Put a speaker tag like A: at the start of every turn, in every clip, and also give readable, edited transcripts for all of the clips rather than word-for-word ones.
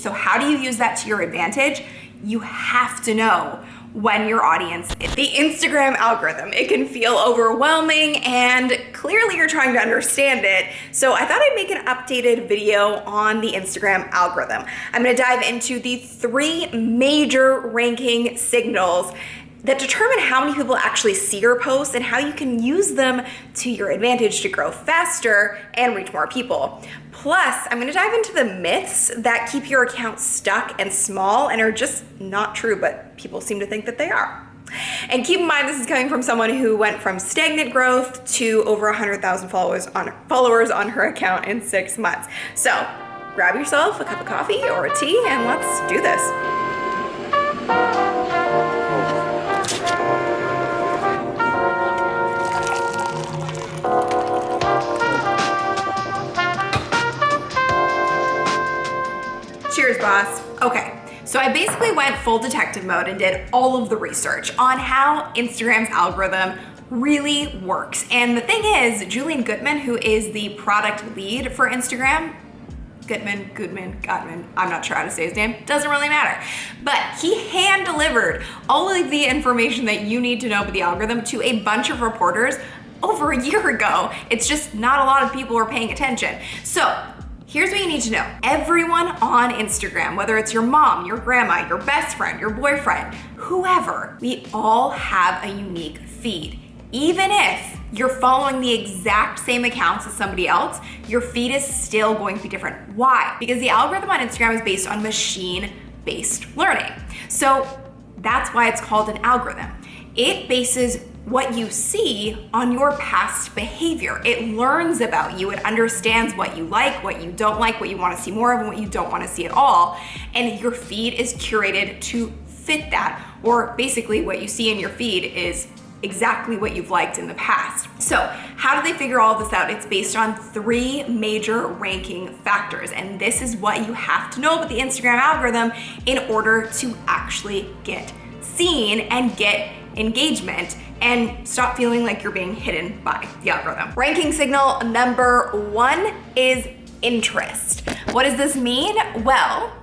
A: So how do you use that to your advantage? You have to know when your audience, the Instagram algorithm, it can feel overwhelming and clearly you're trying to understand it. So I thought I'd make an updated video on the Instagram algorithm. I'm gonna dive into the 3 major ranking signals that determine how many people actually see your posts and how you can use them to your advantage to grow faster and reach more people. Plus, I'm gonna dive into the myths that keep your account stuck and small and are just not true, but people seem to think that they are. And keep in mind, this is coming from someone who went from stagnant growth to over 100,000 followers on her account in 6 months. So grab yourself a cup of coffee or a tea and let's do this. Cheers, boss. Okay, so I basically went full detective mode and did all of the research on how Instagram's algorithm really works. And the thing is, Julian Goodman, who is the product lead for Instagram, Goodman, I'm not sure how to say his name, doesn't really matter. But he hand delivered all of the information that you need to know about the algorithm to a bunch of reporters over a year ago. It's just not a lot of people are paying attention. So here's what you need to know. Everyone on Instagram, whether it's your mom, your grandma, your best friend, your boyfriend, whoever, we all have a unique feed. Even if you're following the exact same accounts as somebody else, your feed is still going to be different. Why? Because the algorithm on Instagram is based on machine-based learning. So that's why it's called an algorithm. It bases what you see on your past behavior. It learns about you. It understands what you like, what you don't like, what you want to see more of, and what you don't want to see at all. And your feed is curated to fit that. Or basically what you see in your feed is exactly what you've liked in the past. So how do they figure all this out? It's based on 3 major ranking factors. And this is what you have to know about the Instagram algorithm in order to actually get seen and get engagement and stop feeling like you're being hidden by the algorithm. Ranking signal number 1 is interest. What does this mean? Well,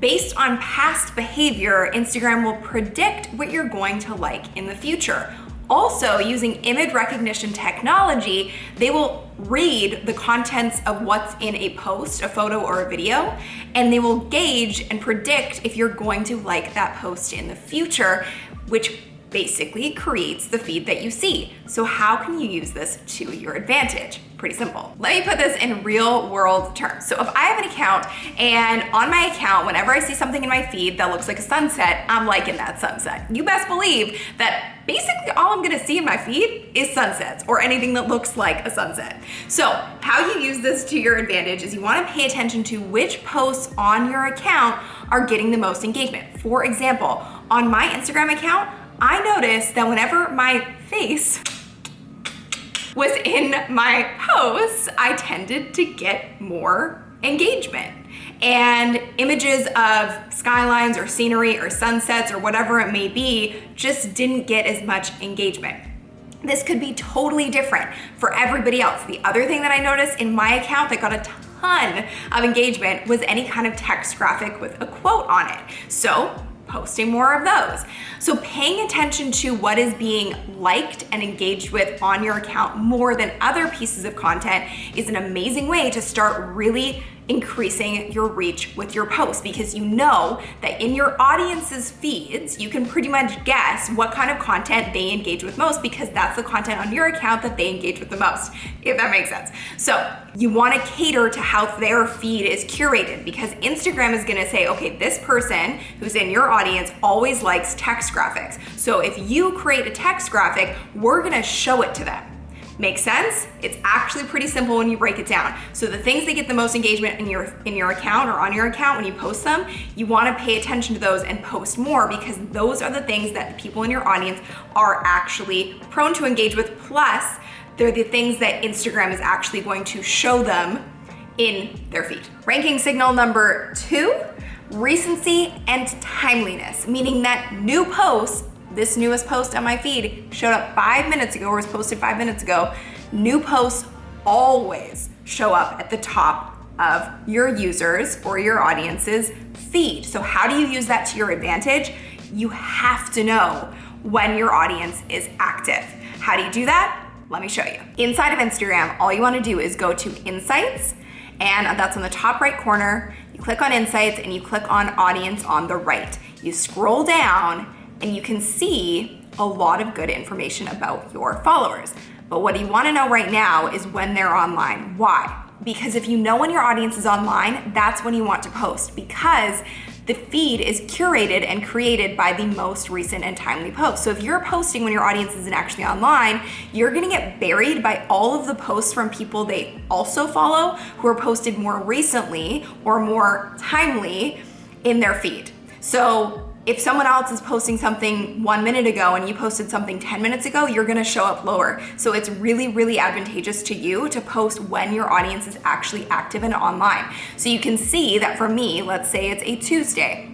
A: based on past behavior, Instagram will predict what you're going to like in the future. Also, using image recognition technology, they will read the contents of what's in a post, a photo or a video, and they will gauge and predict if you're going to like that post in the future, which basically creates the feed that you see. So how can you use this to your advantage? Pretty simple. Let me put this in real world terms. So if I have an account and on my account, whenever I see something in my feed that looks like a sunset, I'm liking that sunset. You best believe that basically all I'm gonna see in my feed is sunsets or anything that looks like a sunset. So how you use this to your advantage is you wanna pay attention to which posts on your account are getting the most engagement. For example, on my Instagram account, I noticed that whenever my face was in my posts, I tended to get more engagement. And images of skylines or scenery or sunsets or whatever it may be just didn't get as much engagement. This could be totally different for everybody else. The other thing that I noticed in my account that got a ton of engagement was any kind of text graphic with a quote on it. So posting more of those. So paying attention to what is being liked and engaged with on your account more than other pieces of content is an amazing way to start really increasing your reach with your posts, because you know that in your audience's feeds, you can pretty much guess what kind of content they engage with most, because that's the content on your account that they engage with the most, if that makes sense. So you want to cater to how their feed is curated, because Instagram is going to say, okay, this person who's in your audience always likes text graphics. So if you create a text graphic, we're going to show it to them. Make sense? It's actually pretty simple when you break it down. So the things that get the most engagement in your account or on your account when you post them, you want to pay attention to those and post more, because those are the things that the people in your audience are actually prone to engage with. Plus, they're the things that Instagram is actually going to show them in their feed. Ranking signal number 2, recency and timeliness, meaning that new posts, this newest post on my feed showed up 5 minutes ago or was posted 5 minutes ago. New posts always show up at the top of your users or your audience's feed. So how do you use that to your advantage? You have to know when your audience is active. How do you do that? Let me show you. Inside of Instagram, all you wanna do is go to Insights, and that's on the top right corner. You click on Insights and you click on Audience on the right. You scroll down and you can see a lot of good information about your followers. But what you wanna know right now is when they're online. Why? Because if you know when your audience is online, that's when you want to post, because the feed is curated and created by the most recent and timely posts. So if you're posting when your audience isn't actually online, you're gonna get buried by all of the posts from people they also follow who are posted more recently or more timely in their feed. So if someone else is posting something 1 minute ago and you posted something 10 minutes ago, you're gonna show up lower. So it's really, really advantageous to you to post when your audience is actually active and online. So you can see that for me, let's say it's a Tuesday,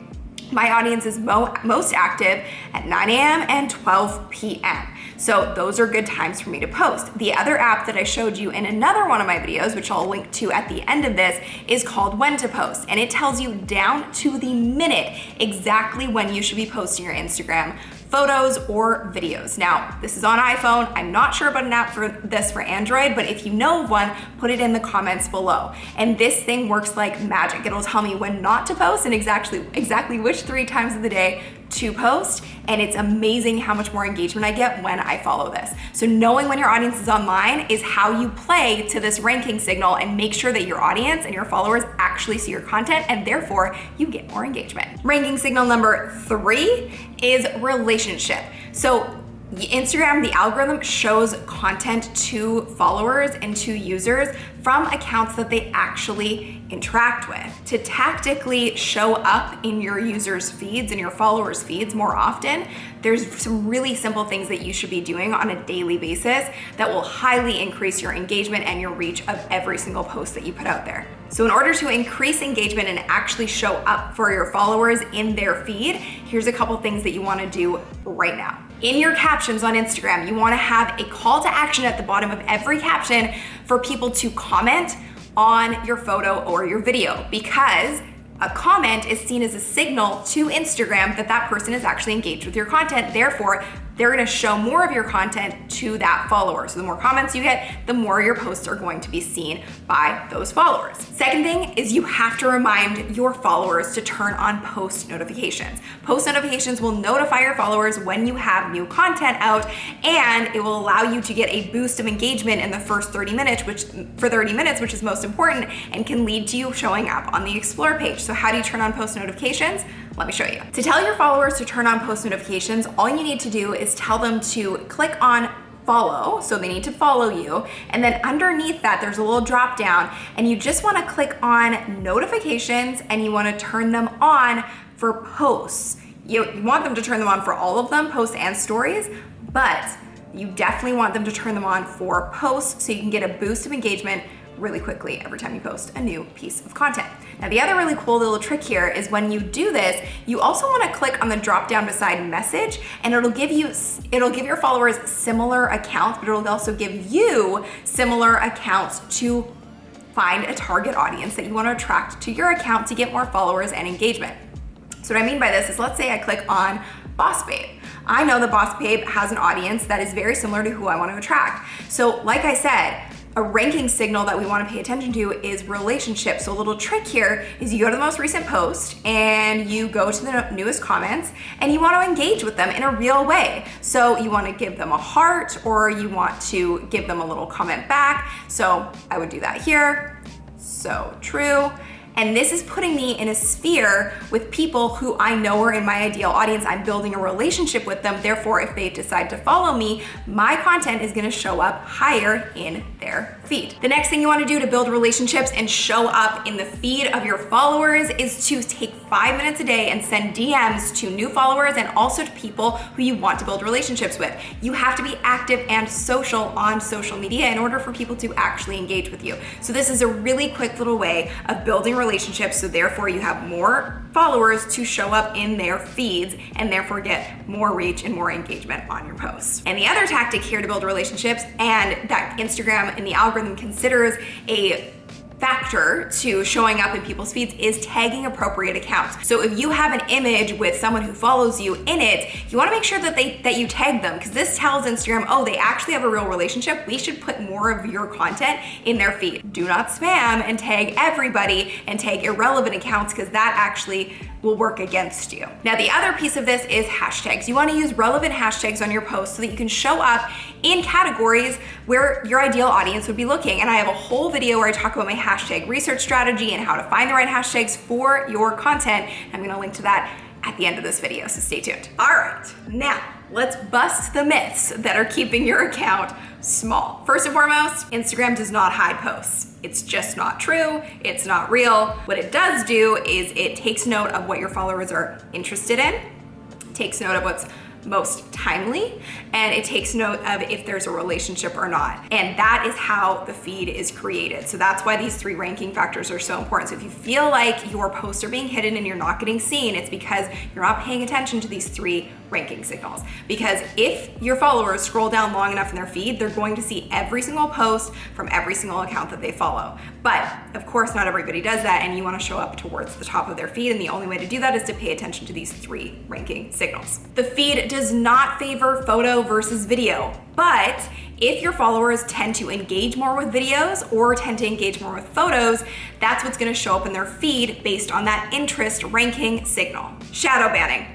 A: my audience is most active at 9 a.m. and 12 p.m. So those are good times for me to post. The other app that I showed you in another one of my videos, which I'll link to at the end of this, is called When to Post. And it tells you down to the minute exactly when you should be posting your Instagram photos or videos. Now, this is on iPhone. I'm not sure about an app for this for Android, but if you know of one, put it in the comments below. And this thing works like magic. It'll tell me when not to post and exactly which 3 times of the day to post, and it's amazing how much more engagement I get when I follow this. So knowing when your audience is online is how you play to this ranking signal and make sure that your audience and your followers actually see your content, and therefore you get more engagement. Ranking signal number 3 is relationship. So Instagram, the algorithm shows content to followers and to users from accounts that they actually interact with. To tactically show up in your users' feeds and your followers' feeds more often, there's some really simple things that you should be doing on a daily basis that will highly increase your engagement and your reach of every single post that you put out there. So in order to increase engagement and actually show up for your followers in their feed, here's a couple things that you wanna do right now. In your captions on Instagram, you wanna have a call to action at the bottom of every caption for people to comment on your photo or your video, because a comment is seen as a signal to Instagram that that person is actually engaged with your content. Therefore, they're gonna show more of your content to that follower. So the more comments you get, the more your posts are going to be seen by those followers. Second thing is you have to remind your followers to turn on post notifications. Post notifications will notify your followers when you have new content out, and it will allow you to get a boost of engagement in the first 30 minutes, which is most important and can lead to you showing up on the Explore page. So how do you turn on post notifications? Let me show you. To tell your followers to turn on post notifications, all you need to do is tell them to click on follow, so they need to follow you, and then underneath that there's a little drop down, and you just want to click on notifications and you want to turn them on for posts. You want them to turn them on for all of them, posts and stories, but you definitely want them to turn them on for posts so you can get a boost of engagement really quickly every time you post a new piece of content. Now, the other really cool little trick here is when you do this, you also want to click on the drop down beside message, and it'll give your followers similar accounts, but it'll also give you similar accounts to find a target audience that you want to attract to your account to get more followers and engagement. So what I mean by this is, let's say I click on Boss Babe. I know that Boss Babe has an audience that is very similar to who I want to attract. So like I said, a ranking signal that we want to pay attention to is relationships. So a little trick here is you go to the most recent post and you go to the newest comments and you want to engage with them in a real way. So you want to give them a heart, or you want to give them a little comment back. So I would do that here. So true. And this is putting me in a sphere with people who I know are in my ideal audience. I'm building a relationship with them. Therefore, if they decide to follow me, my content is gonna show up higher in their feed. The next thing you wanna do to build relationships and show up in the feed of your followers is to take 5 minutes a day and send DMs to new followers and also to people who you want to build relationships with. You have to be active and social on social media in order for people to actually engage with you. So this is a really quick little way of building relationships, so therefore you have more followers to show up in their feeds and therefore get more reach and more engagement on your posts. And the other tactic here to build relationships, and that Instagram and the algorithm considers a factor to showing up in people's feeds is tagging appropriate accounts. So if you have an image with someone who follows you in it, you wanna make sure that you tag them, because this tells Instagram, oh, they actually have a real relationship. We should put more of your content in their feed. Do not spam and tag everybody and tag irrelevant accounts, because that actually will work against you. Now, the other piece of this is hashtags. You wanna use relevant hashtags on your posts so that you can show up in categories where your ideal audience would be looking. And I have a whole video where I talk about my hashtag research strategy and how to find the right hashtags for your content. I'm gonna link to that at the end of this video, so stay tuned. All right, now let's bust the myths that are keeping your account small. First and foremost, Instagram does not hide posts. It's just not true, it's not real. What it does do is it takes note of what your followers are interested in, takes note of what's most timely, and it takes note of if there's a relationship or not. And that is how the feed is created. So that's why these 3 ranking factors are so important. So if you feel like your posts are being hidden and you're not getting seen, it's because you're not paying attention to these 3 ranking signals. Because if your followers scroll down long enough in their feed, they're going to see every single post from every single account that they follow. But of course, not everybody does that, and you wanna show up towards the top of their feed, and the only way to do that is to pay attention to these 3 ranking signals. The feed does not favor photo versus video, but if your followers tend to engage more with videos or tend to engage more with photos, that's what's gonna show up in their feed based on that interest ranking signal. Shadow banning,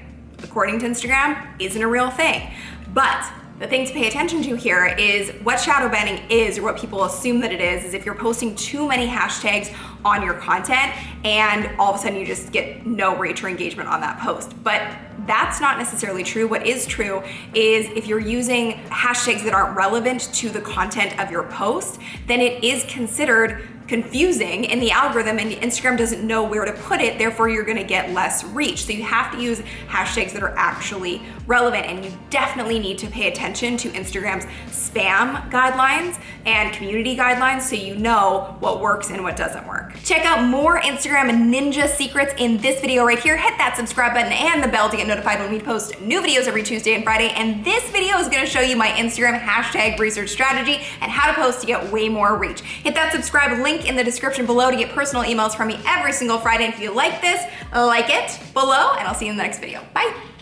A: according to Instagram, isn't a real thing. But the thing to pay attention to here is what shadow banning is, or what people assume that it is if you're posting too many hashtags on your content and all of a sudden you just get no reach or engagement on that post. But that's not necessarily true. What is true is if you're using hashtags that aren't relevant to the content of your post, then it is considered confusing in the algorithm, and Instagram doesn't know where to put it, therefore you're gonna get less reach. So you have to use hashtags that are actually relevant, and you definitely need to pay attention to Instagram's spam guidelines and community guidelines so you know what works and what doesn't work. Check out more Instagram ninja secrets in this video right here. Hit that subscribe button and the bell to get notified when we post new videos every Tuesday and Friday. And this video is gonna show you my Instagram hashtag research strategy and how to post to get way more reach. Hit that subscribe link in the description below to get personal emails from me every single Friday. And if you like this, like it below, and I'll see you in the next video. Bye.